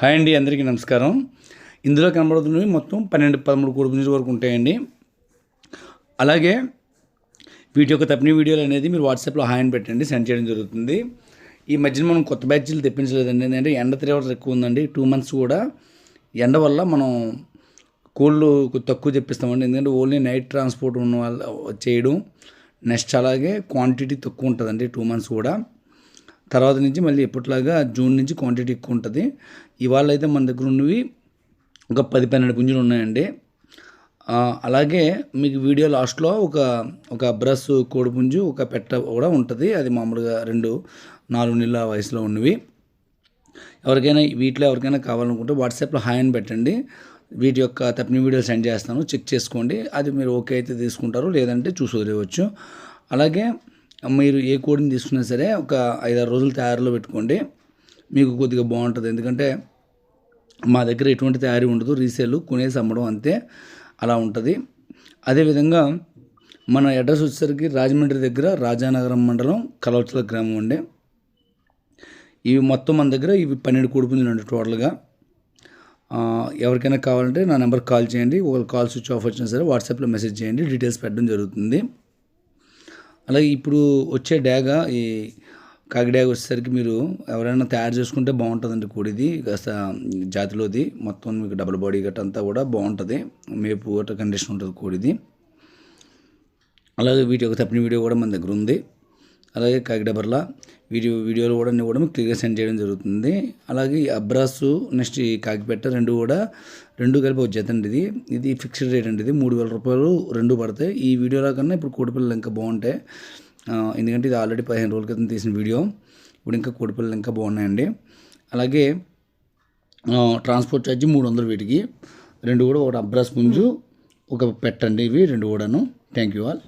Hi అండి, అందరికీ నమస్కారం. ఇందులో కనబడుతున్నవి మొత్తం 12-13 కోడిపుంజుల వరకు ఉంటాయండి. అలాగే వీటి యొక్క తప్పిన వీడియోలు అనేది మీరు వాట్సాప్లో హాయ్ అని పెట్టండి, సెండ్ చేయడం జరుగుతుంది. ఈ మధ్యన మనం కొత్త బ్యాచ్లు తెప్పించలేదండి, ఎందుకంటే ఎండ తీవ్రత ఎక్కువ ఉందండి. 2 months కూడా ఎండ వల్ల మనం కోళ్ళు తక్కువ తెప్పిస్తామండి. ఎందుకంటే ఓన్లీ నైట్ ట్రాన్స్పోర్ట్ ఉన్న వాళ్ళ చేయడం, నెక్స్ట్ అలాగే క్వాంటిటీ తక్కువ ఉంటుందండి 2 months కూడా. తర్వాత నుంచి మళ్ళీ ఎప్పటిలాగా జూన్ నుంచి క్వాంటిటీ ఎక్కువ ఉంటుంది. ఇవాళ అయితే మన దగ్గర ఉన్నవి ఒక 10-12 పుంజులు ఉన్నాయండి. అలాగే మీకు వీడియో లాస్ట్లో ఒక అబ్రస్ కోడిపుంజు, ఒక పెట్ట కూడా ఉంటుంది. అది మామూలుగా 4 నెలల వయసులో ఉన్నవి. వీటిలో ఎవరికైనా కావాలనుకుంటే వాట్సాప్లో హాయ్ అని పెట్టండి. వీటి యొక్క తప్పిన వీడియోలు సెండ్ చేస్తాను, చెక్ చేసుకోండి. అది మీరు ఓకే అయితే తీసుకుంటారు, లేదంటే చూసి వదిలేయవచ్చు. అలాగే మీరు ఏ కోడిని తీసుకున్నా సరే ఒక 5-6 రోజులు తయారీలో పెట్టుకోండి, మీకు కొద్దిగా బాగుంటుంది. ఎందుకంటే మా దగ్గర ఎటువంటి తయారీ ఉండదు, రీసేల్ కొనేసి అమ్మడం అంతే, అలా ఉంటుంది. అదేవిధంగా మన అడ్రస్ వచ్చేసరికి రాజమండ్రి దగ్గర రాజానగరం మండలం కలవచల గ్రామం అండి. ఇవి మొత్తం మన దగ్గర 12 కోడిపుంజులు అండి టోటల్గా. ఎవరికైనా కావాలంటే నా నెంబర్కి కాల్ చేయండి. ఒకవేళ కాల్ స్విచ్ ఆఫ్ వచ్చినా సరే వాట్సాప్లో మెసేజ్ చేయండి, డీటెయిల్స్ పెట్టడం జరుగుతుంది. అలాగే ఇప్పుడు వచ్చే డ్యాగ, ఈ కాకి డ్యాగ వచ్చేసరికి మీరు ఎవరైనా తయారు చేసుకుంటే బాగుంటుందండి. కోడిది కాస్త జాతిలోది, మొత్తం మీకు డబుల్ బాడీ గట్ట అంతా కూడా బాగుంటుంది, మేపు గట్ట కండిషన్ ఉంటుంది కోడిది. అలాగే వీటి యొక్క తప్పిన వీడియో కూడా మన దగ్గర ఉంది. అలాగే కాకి డబర్లా వీడియోలు కూడా అన్నీ కూడా మీకు క్లియర్గా సెండ్ చేయడం జరుగుతుంది. అలాగే అబ్రాసు, నెక్స్ట్ ఈ కాకిపెట్ట రెండు కలిపి ఒక జత అండి. ఇది ఫిక్స్డ్ రేట్ అండి. ఇది 3,000 రూపాయలు రెండు పడతాయి. ఈ వీడియోలో కన్నా ఇప్పుడు కోడిపిల్లలు ఇంకా బాగుంటాయి, ఎందుకంటే ఇది ఆల్రెడీ 15 రోజుల క్రితం తీసిన వీడియో. ఇప్పుడు ఇంకా కోడిపిల్లలు ఇంకా బాగున్నాయండి. అలాగే ట్రాన్స్పోర్ట్ ఛార్జ్ 300 వీటికి. రెండు కూడా, ఒకటి అబ్రాస్ పుంజు, ఒక పెట్టండి, ఇవి రెండు కూడాను. Thank you all.